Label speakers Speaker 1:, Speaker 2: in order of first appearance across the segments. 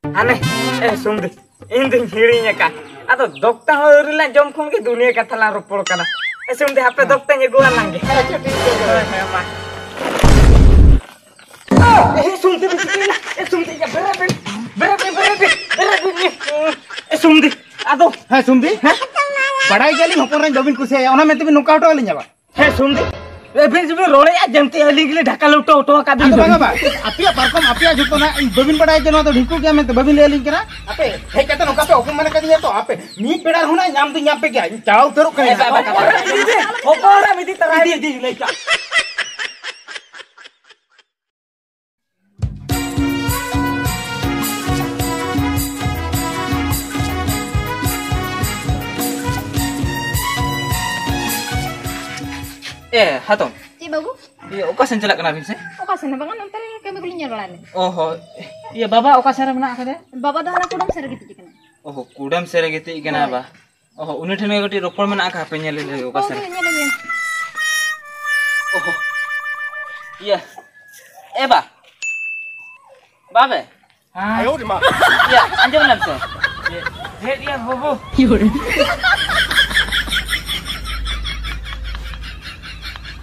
Speaker 1: ane sumdi indi hirinya ka atau dokter horilan jom khon ke dunia kata la ropor kana sumdi hape dokter nya gua nangge sumdi sumdi ya berabe sumdi ado
Speaker 2: sumdi पढ़ाई के लिए हपन जबिन कुछ है ओना में तबे नुका हटो लिन जाबा
Speaker 1: हे सुनदे ए फिर जब रोले या जमते हली के ढाका लुटो उठो का दिन
Speaker 2: बाबा अपिया परकम अपिया जुतो ना बबिन पढ़ाई के न तो ढिकू के में तो बबिन ले लिन करा आपे हे कहते नुका पे हुकुम मन कर दिया तो आपे नी पेड़ा होना नाम तो यहां पे क्या चाव तरो करे
Speaker 1: होकोड़ा मिदी तरा दी ले का hatong
Speaker 3: iya babu
Speaker 1: iya okasan celak kena bin se
Speaker 3: okasan bangan nonton kami kulinya rolane
Speaker 1: oh iya baba okasan mena akade
Speaker 3: baba dah kudam sere gitu ikana
Speaker 1: oh kudam sere gitu ikana ba oh uni thene goti ropor mena aka pe nyele le okasan oh iya ba babe ayo di ma iya anjam nam se he dia bobo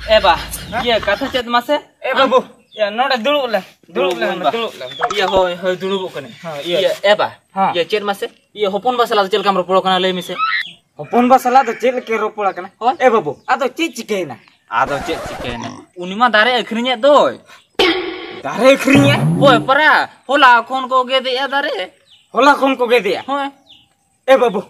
Speaker 1: Eba, iya kata chat mase. Babu, ya noda dulu lah. Iya hoi dulu bukan. Iya Eba, iya chat mase. Iya hopon basala cel kam ropolo kana le mise. Hopon basala to cel ke ropolo kana. Babu, ado cit cikena. Ado cit cikena. Unima dare akhrinya doy. Dare akhrinya? Hoi para, hola kon ko ge dia dare. Hola kon ko ge dia. Hoi. Babu,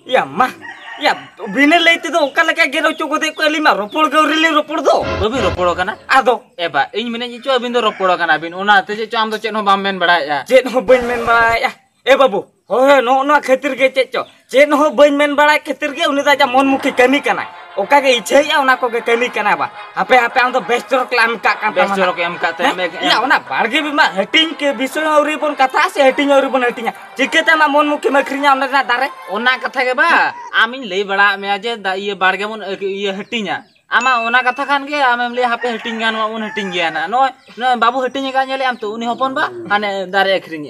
Speaker 1: iya mah. Ya, bine leite do kala ka gero choko de ko lima ropol gaurili ropor do. Babi ropor kana? Ado, eba, इन मिने जी चो बिन दो ropor kana bin. Ona te चो am do chain हो balm men बड़ा या. Chain हो बन men बड़ा या. बाबू, हो नो नो खातिर के चेचो. चेन हो बन men बड़ा खातिर के उनी दा मन मुखी कमी kana. ओका के इच्छा या ओना को के कमी kana ba. हापे हापे हम तो बेस्ट रो क्लाम का बेस्ट रो के एम का ते या ओना बारगे बिमा हेटिंग के विषय औरी बन कथा से हेटिंग औरी बन हेटिंग चिकेते मा मन मुखी मखरिया ओना दारे ओना कथा के बा आमिन ले बड़ा में जे ये बारगे मन ये हेटिंगा आमा ओना कथा खान के आमेम ले हापे हेटिंग गान उन हेटिंग गया ना नो बाबू हेटिंग का नेले आम तो उनी हपन बा हाने दारे अखरिंग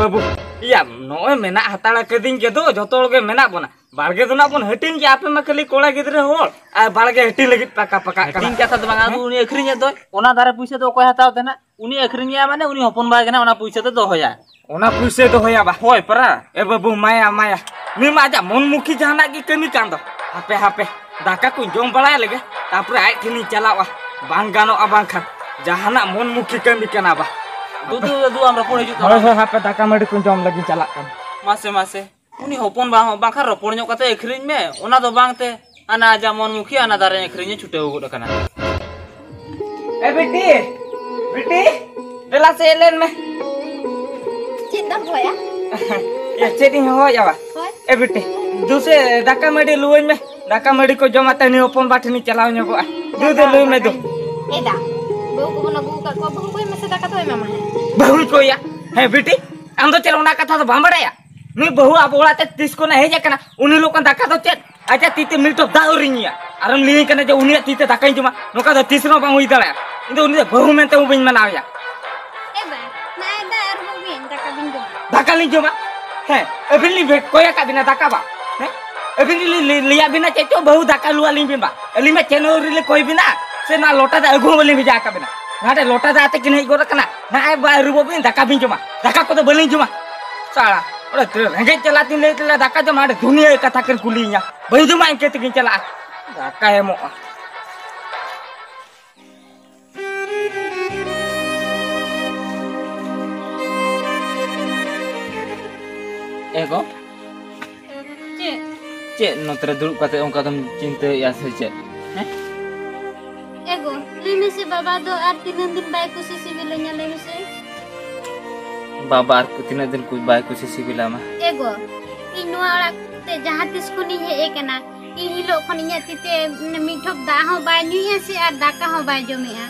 Speaker 1: बाबू या नो मेना हताड़ा के दिन के दो जतो के मेना बना बारगे तो ना बन हेटिंग के आपे मा खाली कोड़ा गिदरे होल आ बारगे हेटिंग लगी पका पका हेटिंग के साथ बांगा उनी अखरिंग दो ओना दारे पैसा तो कोई हताव देना उनी अखरिंग माने उनी हपन बा गना ओना पैसा तो होया ओना पैसा तो होया बा होय परा बाबू माया माया मी माजा मन मुखी जहाना की कमी कान दो हापे हापे दाका को जम बड़ा लगे तापर आय थिनी चलावा बांग गानो अबांग खान जहाना मन मुखी कमी कना बा दू हम रपोड़ हिजु होय हापे दाका मडी को जम लगी चला कन मासे मासे उनी होपन बा बाखा रपोड़ नो कते अखरिन में ओना दो बांगते आना जा मन मुखी आना दारे अखरिन छुटे हो गड कना बेटी बेटी देला से लेन में
Speaker 3: चिंता होया
Speaker 1: ये चेटिंग हो जावा बेटी दूसरे दाका मडी लुवन में दाका मडी को जमाते नि ओपन बाठनी चलाव नो को दे लुई में दो
Speaker 3: एदा बहु को न बहु का को बहु कोई में से दाका तो मामा है
Speaker 1: बहु को या है बेटी हम तो चलो ना कथा तो भांबड़ा या मी बहु abola te tisko na heja kana uni लोकन दाका तो चेत आजा तीते मिनट दाउरिनिया आरम लिहि कने जे उनी तीते दाका जमा नोका तो तिसनो बांग हुई दला इंदो उनी बहु में ते उबिन मनाव या
Speaker 3: एबा ना एदा आर बिन दाका बिन
Speaker 1: दाका लिन जमा है अबिन li कोया का बिना दाका बा है अबिन li लिया बिना चेचो बहु दाका लुआ लिन बिन बा अली में चेनो रिले कोई बिना से ना लोटा दा अगु बलि बिजा का बिना नाटे लोटा दा आते किने गोर कना ना बा रुबो बिन दाका बिन जमा दाका को तो बलि जमा साला अरे रेंगे चलाती ले तला दाका जमा आडे दुनिया कथा कर कुलिया बई जमा के तकिन चला दाका एमो एगो चे नोतरे दुड़ुब काते ओंका दम चिंता या से चे हैं
Speaker 3: एगो लेमे से बाबा दो आर तीन दिन बाय कुछ सिबिलnya लेमे से
Speaker 1: बाबा आर तीन दिन कुछ बाय कुछ सिबिला मा
Speaker 3: एगो इनवा ते जहां तिस को नी हे एकना इ हिलो खनिया तिते मिठोक दा हो बाय न्यू से आर दाका हो बाय जमेआ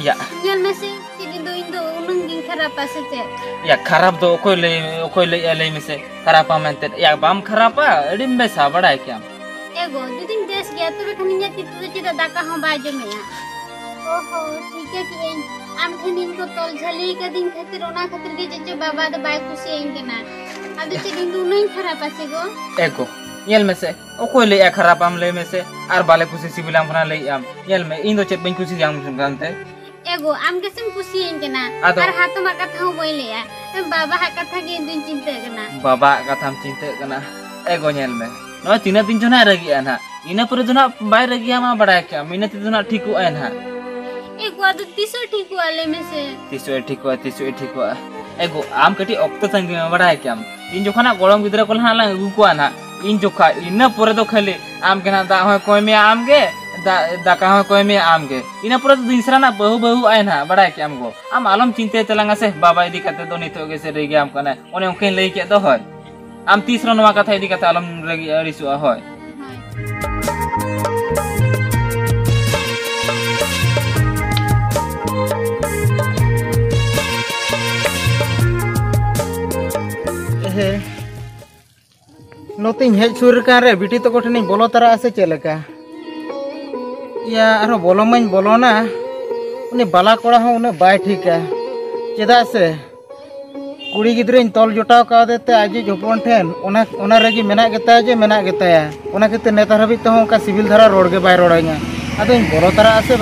Speaker 1: या
Speaker 3: nyal में से चिनी दो इंदो उनंग दिन खराब पासे चे
Speaker 1: या खराब दो कोई ले में से खराब मेंते या बाम खराब अड़ी में सा बड़ा है क्या
Speaker 3: एगो दो दिन देश गया तो खनिया तिते चिदा दाका हो बाय जमेआ ओहो ठीक है कि आम ठनिन को तोल झली के दिन खातिर ओना खातिर के जे बाबा द बाय खुशी इन के ना Ada ceding dunai khara pase go.
Speaker 1: ego nyel mese okoi le khara pam le mese ar bale kusi sibilam khana le am nyel me indo chet ben kusi jam sungante
Speaker 3: Ego am kesem kusiin kena.
Speaker 1: Ado.
Speaker 3: Ar hatu mak katha ho boile ya. Baba ha katha ge dun cinta kena.
Speaker 1: baba katham cinta kana ego nyel me no tina din jona ragi ana ina pore jona bai ragi ama bada kya mina ti jona thiku an ha
Speaker 3: Ego adu tiso thiku ale me se.
Speaker 1: tisu thiku ego am kati okto sangi bada kya in jokhana golom gidra kol hala gu ko ana in jokha ina pore do khale am kena da hoy koy me am ge da ka hoy koy me am ge ina pore do dinsra na bahu an ha bada kya am go am alam cinte telanga se baba idi kate do nito ge se regi am kana one onken lei ke do hoy am tisra noa katha idi kate alam regi risu hoy
Speaker 2: नोतिन हेज सुर का रे बिटी तो कोठनी बोलो तरा से चलेका या आरो बोलो मन बोलो ना उनी बाला कोड़ा हो उने बाय ठीक है चेदा से कुड़ी गिद्रिन तोल जोटाव का देते आज जोपन ठेन ओना रेगी मेना गेता जे मेना गेता या ओना केते नेता हबी तो का सिविल धारा रोड के बाय रोड़ाኛ अदो बोलो तरा से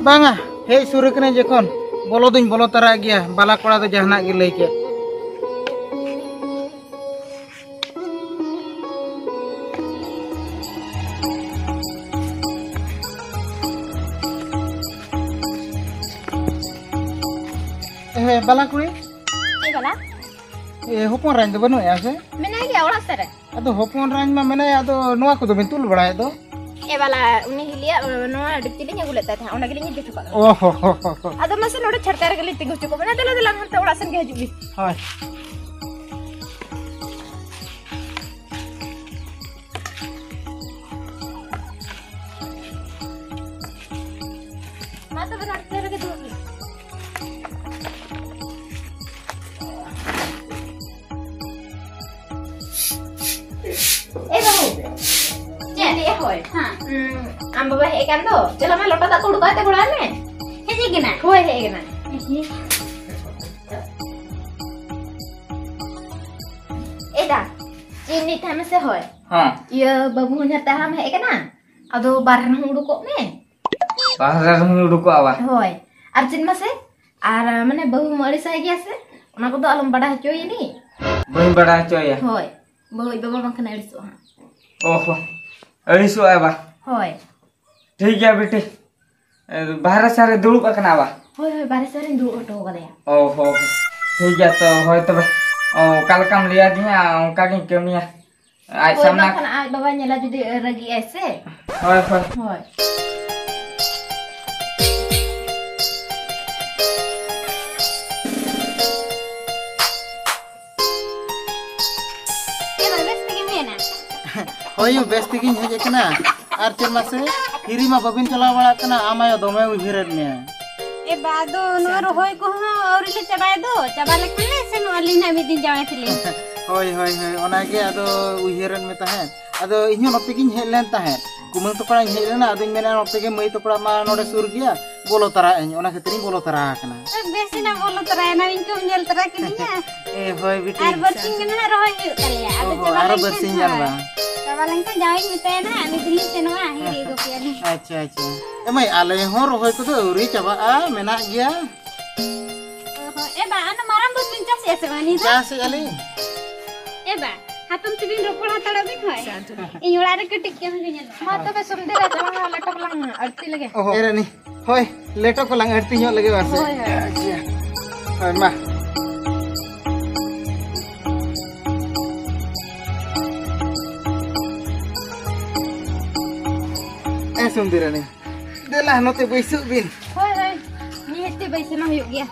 Speaker 2: बांगा हेज सुर कने जखन बोलो दुñ बोलो तरा गया बाला कोड़ा तो जहना गे लई के बाला कुड़ी
Speaker 3: Bala.
Speaker 2: होपन राज दो बनु या से
Speaker 3: Mena ge awala sare.
Speaker 2: अदो होपन राज मा मेना अदो नोआ को दो बिन तुल बड़ाय दो
Speaker 3: Bala uni hilia no adikili nya guleta tha ona gili nya ditu ka.
Speaker 2: ओहो
Speaker 3: Ado masa node chhartar gili tingu chuko bana dela hante awala san ge hajubi.
Speaker 2: Hi
Speaker 3: Mata bana tere ge du. Jadi hoy. Am baba he kan do. Chala ma lota tak udu kate bolan me. He je gina. Hoy he gina. Eda. Ini time se hoy.
Speaker 1: ha
Speaker 3: Iya babu nya taham he kana. Ado baran udu kok me.
Speaker 1: bahasa ngulu ko awa
Speaker 3: Hoy. Arjin ma se. Ar mane babu mari sa gya se. Ona ko do alam bada hachoy ni.
Speaker 1: boi bada choy ya
Speaker 3: Hoy. Babu babu man kana ediso ha.
Speaker 1: ओहो अड़ीसो आवा
Speaker 3: Hoy.
Speaker 1: ठीक है बेटे बाहर सारे दुड़ुब अकना आवा
Speaker 3: Hoy hoy bare sare du auto gale ya.
Speaker 1: ओहो ठीक है तो होय तबे ओ कल कम लिया दिया उनका की कमिया आज
Speaker 3: Hoy
Speaker 1: सामना
Speaker 3: kan ay baba nyala judi ragi ese.
Speaker 1: होय होय
Speaker 3: Hoy. Eba bes tege mena.
Speaker 2: होय बेस तिगिन हेज कना आर चे मासे हिरी मा बबिन चला बड़ा कना आमाय दोमे उहिरन ने
Speaker 3: ए बादो नो रोय को औरी ले चबाय दो चबा लेखले से नो अली ना मिदिन जावे थिले
Speaker 2: होय होय होय ओना के अदो उहिरन में ताहे अदो इहो नोते किन हेलेन ताहे कुमंग तो पड़ा हेलेना अदो मेना नोते के मई तो पड़ा मा नोडे सुर गया बोलो तरा ओना खतरी बोलो तरा कना
Speaker 3: बेसिना बोलो तरा ना इनको नेल तरा किनिया
Speaker 2: ए होय बिटी
Speaker 3: आर बरसिंग ना रोय कलिया अदो चबा
Speaker 2: आरो बरसिंग जानबा
Speaker 3: चबा लेंका जावे मिते ना आमी दिली से नो हिरी गो पियानी
Speaker 2: अच्छा अच्छा एमय आले हो रोय को तो उरी चबा आ मेना गया
Speaker 3: ओहो ए बा अन मारम बस पिंचा से वानी
Speaker 2: जा से आले
Speaker 3: ए बा हातम तिबिन रोपड़ हातड़ा बिन होय इ ओड़ा रे कटिक के हन गेल मा तो बे समदे रा चला लटक लंग अड़ती लगे
Speaker 2: ओहो एरनी होय लेटो को लंग अड़ती ᱧᱚᱜ लगे वासे
Speaker 3: होय होय
Speaker 2: अच्छा होय मा सुंदरनी देला नोते बैसु बिन
Speaker 3: होय होय नि हेते बैसे ना हुयो गया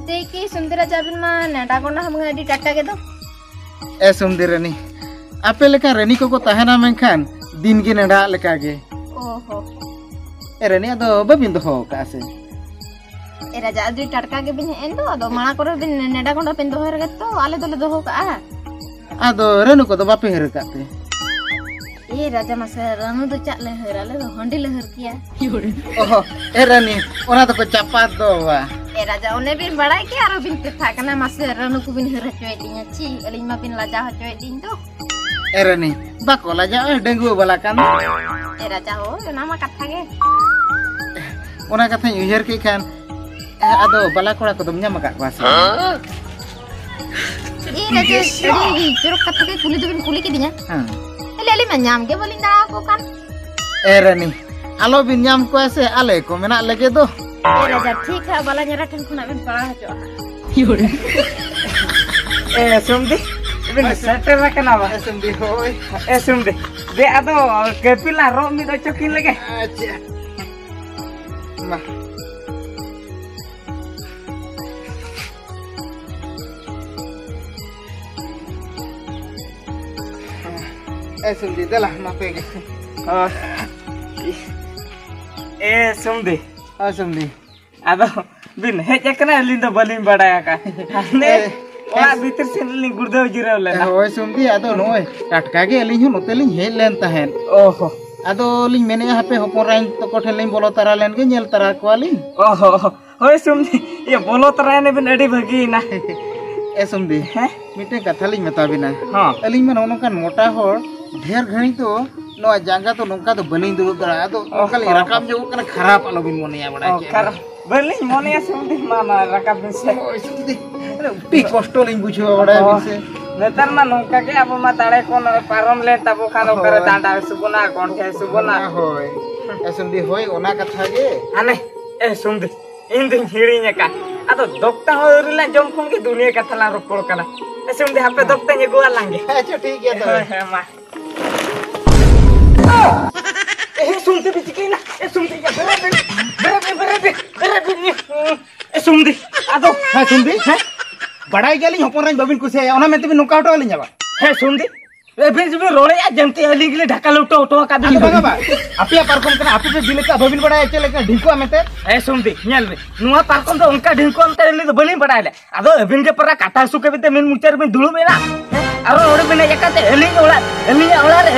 Speaker 3: देखी सुंदरा जाबिन मा नेटा कोना हम गाडी टाटा के दो
Speaker 2: ए सुंदरनी आपे लेका रेनी को तहना मेनखान दिन गे नेडा लेका गे
Speaker 3: ओहो
Speaker 2: ए रेनी अदो बबिन दो हो कासे
Speaker 3: ए राजा अदि टटका के बिन एंदो अदो माणा करे बिन नेडा कोना पिन दो हरगे तो आले दोले दो का
Speaker 2: अदो रेनु को दो बापे हर काते
Speaker 3: ए राजा मासे रानु दो चाले हराले दो हंडी ले हर किया
Speaker 2: ओहो ए रेनी ओना तो को चापा दो वा
Speaker 3: ए राजा उन्हें बिन बड़ा के आरो बिन कथा कना मासे रनु को बिन हर चोय दिnya ची अलिन मा बिन लाजा चोय दिन तो
Speaker 2: Erani bako laja denggu bala kan
Speaker 3: ए राजा हो nama kata ge
Speaker 2: ona katha ujar ke kan ado bala kora ko dum nyam ka kwasa
Speaker 3: A Raja tadi jorok kata ke kuli do bin kuli ke dinya ali manyam ke bolin da ko kan
Speaker 2: Erani alo bin nyam ko ase ale ko mena lege do
Speaker 3: ए राजा ठीक है बला nyara ठन खुना बिन पड़ा हचो
Speaker 1: Sumdi bin setter ra kana ba
Speaker 2: Sumdi hoy
Speaker 1: Sumdi de ado kepila ro mi do chokin lage
Speaker 2: acha ma Sumdi dalah ma pege
Speaker 1: Sumdi
Speaker 2: Sumdi
Speaker 1: ado bin hej kana lindo balin badaya ka ne ola bitir sen lin gurdev jiraw lena
Speaker 2: hoy Sumdi ado noy tatka ge alin hu note lin hej len tahen
Speaker 1: oho
Speaker 2: ado lin mene hape hopon rain to ko thelen bolo tara len ge nyel tara ko alin
Speaker 1: oho hoy Sumdi ye bolo tara ne bin adi bhagi na
Speaker 2: Sumdi
Speaker 1: he
Speaker 2: mite katha lin meta bina
Speaker 1: ha
Speaker 2: alin men ono kan mota hor ढेर घणी तो no जांगा तो नोंका तो बनी दुरुब दरा तो नोंका ले रकाम जो कना खराब आलो बिन मोनिया बड़ा के
Speaker 1: खराब बलिन मोनिया Sumdi मामा rakap bin se
Speaker 2: ओय Sumdi उटी कष्ट लिन बुझो बड़ा बिन से
Speaker 1: netar ma nongka ke abo ma tare kon parom le tabo khano kare danda subona kon ke subona
Speaker 2: होय Sumdi होय ओना कथा गे
Speaker 1: ane Sumdi indin hirinya ka ado dokta horila jom khon ke dunia katha la ropor kana Sumdi hape dokta nye gua lange
Speaker 2: अच्छा ठीक है तो
Speaker 1: ma Sumdi bisikina Sumdi ya bere Sumdi ado
Speaker 2: हां Sumdi बड़ाई गेली हपन राइन बबिन कुसे ओना में तबे नोका हटो लिन जाबा
Speaker 1: Sumdi बिन रोले या जमते अली गिले ढाका लुटो उठो का
Speaker 2: आदि बाबा अपिया पारकम कना आपे पे बिले का बबिन बड़ा चले का ढिको मेते
Speaker 1: Sumdi nyal be nuwa parkom to unka ढिको am te ले बलिन बडाले ado बिन के परा काटा सुके बिते मिन मुचर बिन दुलु बेना aro ore बिन एकate एली ओला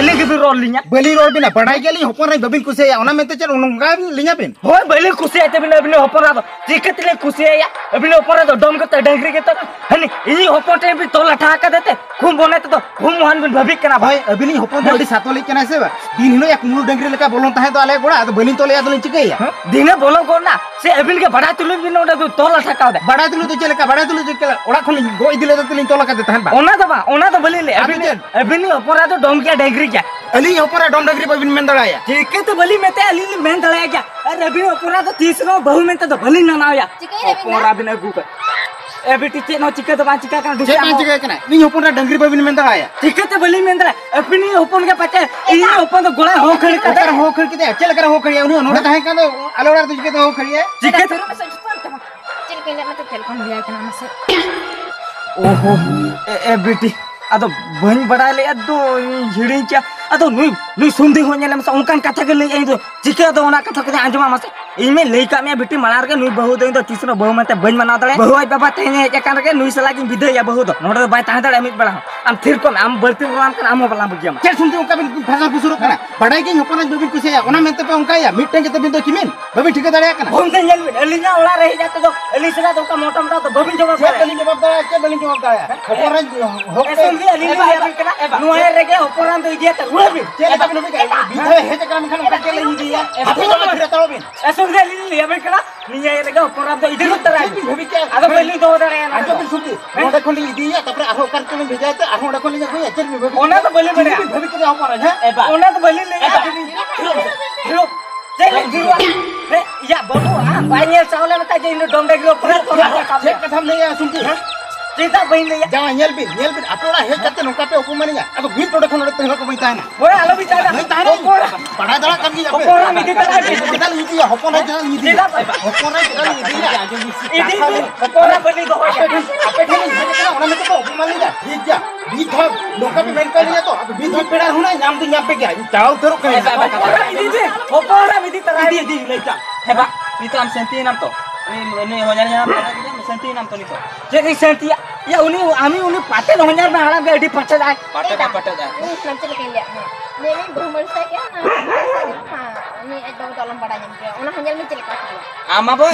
Speaker 1: एली के भी रोल लिnya
Speaker 2: बली रोड बिना बड़ाई गेली हपन राइन बबिन कुसे ओना में ते चल नोंगा लिnya बिन
Speaker 1: होय बली खुशी आते बिन होपरा दो चिकतले खुशी या बिन होपरा दो डम के डंगरी के तो हनी ई होपटे भी तोला ठाका देते खूम बने तो खूम मोहन बिन भबिक कना
Speaker 2: भाई अबिनी हपन बड़ी सातोली कना से बा दिन हिलो या कुमरू डंगरी लेका बोलन ताहे तो आले गोड़ा तो बली तोले या तो चिकैया
Speaker 1: दिने बोलो कोना से अबिन के बड़ा तुलु बिन ओडा तो तोला ठाका दे
Speaker 2: बड़ा तुलु तो चले का बड़ा तुलु चले ओड़ा खन गोई दिले तो तुलिन तोला का दे ताहन बा
Speaker 1: ओना तो बली ले अबिन होपरा तो डम के डंगरी क्या
Speaker 2: अली हपरा डम डंगरी बबिन में दड़ाया
Speaker 1: ठीक है तो बली में ते अली में दड़ाया क्या अरे अबिन होपरा तो तीसरो बहु में तो बली ना ना या होपरा बिन गु ए बेटी ते नो चिके तो बा चिका का
Speaker 2: जे पांच के कना नी हपरा डंगरी बबिन में दड़ाया
Speaker 1: ठीक है तो बली में दड़ा अबिन होपन के पचे ई होपन तो गोला हो खड़ी
Speaker 2: अगर हो खड़ के चल कर हो खड़िया उन्होंने नोड़ा ताहे का तो अलोड़ा तुझके तो हो खड़िया
Speaker 1: ठीक है
Speaker 3: चल के मत टेलीफोन लिया के नाम से
Speaker 1: ओहो ए बेटी अदो बहन बड़ा ले अदो हिड़ी क्या अदो नुई सुंदी हो नेले मस उनकान कथा के ले दो चिके दो ओना कथा के आंजमा मस इमे लेका में बेटी मनार के नुई बहु दो तीसरो बहु में ते बहन मना दले बहु आई बाबा तेने एक कान के नुई सला की विदे या बहु दो नोडे बाय ताहे दले अमित बड़ा हम थिर को हम बलती राम के हम बला बुगिया
Speaker 2: चल सुनते उनका बिन भाषा कुसुरो कना बड़ाई के हपना बबिन कुसे या ओना में ते पे उनका या मिटन के तबिन तो किमिन बबिन ठीक दड़या कना
Speaker 1: हम से जल अलीना ओला रह जाते तो अली सला तो का मोटा मोटा तो बबिन जवाब
Speaker 2: से बलिन जवाब दड़ा के बलिन जवाब दड़ा हपरा हो
Speaker 1: सुंदी अली नुआए रे के होपरान तो इदिया त रुबी
Speaker 2: चल तबिन भी बिधा हे जकरा में खन के ले दिया हाथी तो फिर तरो बिन
Speaker 1: सुंदी अली लिया बे कला निया रे के होपरान तो इदिन तरा
Speaker 2: भी के
Speaker 1: अदो बली दो दड़े ना
Speaker 2: आजो बिन सुनती नोडे खन ले दिया तपर आरो कर के भेजा ते आरो नोडे खन ले गया चल भी
Speaker 1: ओना तो बली बड़े
Speaker 2: भी के हपरा है
Speaker 1: ओना तो बली ले हिरो चल हिरो रे या बडो हां बाइने चावले में ता जे इन डोंडे गिरो पर
Speaker 2: से कथम ले या सुनती
Speaker 1: सीधा बइन ले
Speaker 2: जा नेल बिन अतोड़ा हे कते नोका पे उपमानिया अब भी तोड़े खन तेहलो को बइता ना
Speaker 1: ओए आलो भी चाला
Speaker 2: बड़ा दड़ा कर दिया
Speaker 1: होपरा मिदी तला
Speaker 2: बदल मिदी हपन है जन मिदी हपन है जन मिदी
Speaker 1: इदी होपरा बली दो
Speaker 2: आपे ठेली है ना ओना में तो उपमानिया ठीक जा बीध नोका पे मेन कर लिया तो अब बीध पेड़ा होना नाम तो यहां पे क्या चाव करो कहीं
Speaker 1: इदी होपरा मिदी तला इदी लेता हेबा नी तो हम सेंती नाम तो ini honjar nya apa kita senti nam to nito jadi senti ya uni ami uni pate honjar na hala gadi pate dai
Speaker 3: नहीं चल के लिया मेरे घूमर से क्या हां ᱩᱱᱤ ᱟᱡ ᱵᱟᱵᱟ ᱫᱚ ᱟᱞᱚᱢ ᱵᱟᱲᱟᱭ ᱧᱟᱢ ᱠᱮᱭᱟ ᱚᱱᱟ ᱦᱚᱸ ᱧᱮᱞ ᱢᱮ ᱪᱮᱫ ᱞᱮᱠᱟ ᱠᱚᱣᱟ
Speaker 1: ᱟᱢ ᱟᱵᱚ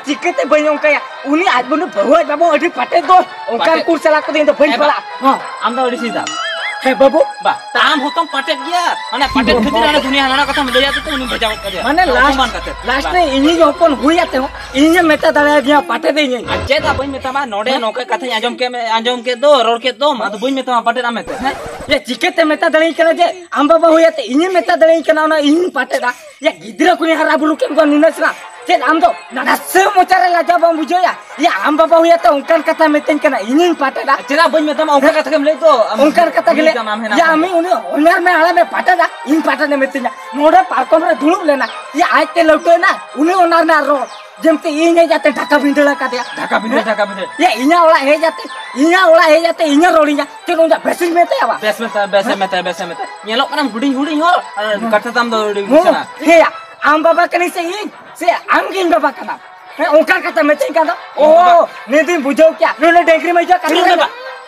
Speaker 4: चिकते बन उनका उन्हीं आज बनो बहुत बाबू अभी पटे दो उनका कुछ चला को दिन तो बन पड़ा हां
Speaker 1: आम दा ओडी सीधा
Speaker 4: है बाबू
Speaker 1: बा ताम होतम पटे गया माने पटे खतिर आने दुनिया हाना कथा में लेया तो उनी बजाव करे
Speaker 4: माने लास्ट में इन्हीं जो अपन हुई आते हो इन्हीं मेता दड़ा दिया पटे दे नहीं
Speaker 1: चेत आ बइन मेता मा नोडे नोके कथा आंजम के दो रोड के दो मा तो बइन मेता पटे ना मेते
Speaker 4: ये चिकते मेता दड़ी करे जे आम बाबा हुई आते इन्हीं मेता दड़ी करना ना इन्हीं पटे दा ये गिदरा को हरा बुलु के को निनसना चेत आम तो नडसे मोचारे लाजा बम बुझोया ये आम बाबा हुई आते उनकन कथा मेतेन करना इन्हीं पटे दा
Speaker 1: चेरा बइन मेता मा उनका कथा के ले तो
Speaker 4: उनकन कथा के ले या आमी उन्हें ओनर में हला में पटे दा इन पटे ने मेतेन नोडे पार्कम रे दुलुब लेना ये आज ते लौटो ना उन्हें ओनर ना रो जमते इने जाते ढाका बिंदला का दिया
Speaker 1: ढाका बिंदे
Speaker 4: ये इना ओला हे जाते इना रोड़िया के उनजा बेसिन में ते आवा
Speaker 1: बेस मेता नेलो कना हुडिंग हो कथा ताम दो हुडिंग छना
Speaker 4: हे आम बाबा कनी से आम गिन बाबा कना ओका कथा में चिंका दो ओ नेदी बुझो क्या ने डेगरी में जो कनी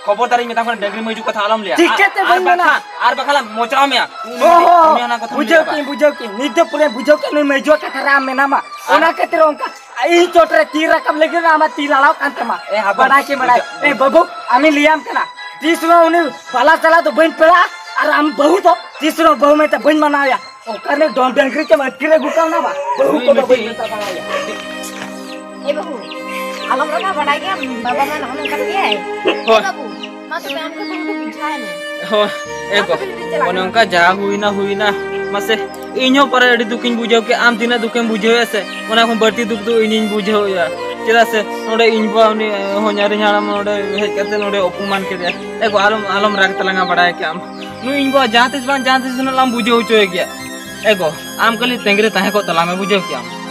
Speaker 1: खबरदारी मेता कोन डेगरी मजू कथा आलम लिया
Speaker 4: चिकते बन ना
Speaker 1: आर बखला मोचरा में
Speaker 4: ओहो
Speaker 1: ना कथा
Speaker 4: बुझो की नित्य पूरे बुझो के ने मेजो कथा राम में नामा ओना के तेरो ओका ई चोटरे तीर रकम लेके नामा तीर लालाव कांतमा बड़ा के बड़ा ए बाबू आमी लियाम कना तीसरो उनी भला चला तो बन पड़ा और हम बहुत हो तीसरो बहु में तो बन मनाया ओकर ने डॉन डेंगरी के मत करे गुकाव ना बा बहु को तो बन में बनाया
Speaker 3: ए बहू आलम रखा बड़ा गया बाबा मन हम कर गया है बाबू मा तो हम को तुमको बुझाए ने
Speaker 1: हो एको ओने उनका जा हुई ना मसे इño पर एडी दुकिन बुझाव के आम दिना दुकेन बुझाव से ओना को बर्ती दुक दो इनिन बुझाव या चेदा से नोडे इनबा उनी हो냐रि हाड़म नोडे हे कते नोडे अपमान के दे एको आलम राग तलंगा बड़ाय के आम नु इनबा जहां तिस लाम बुझाव चोय गया एको आम कली तेंगरे ताहे को तला में बुझाव के आम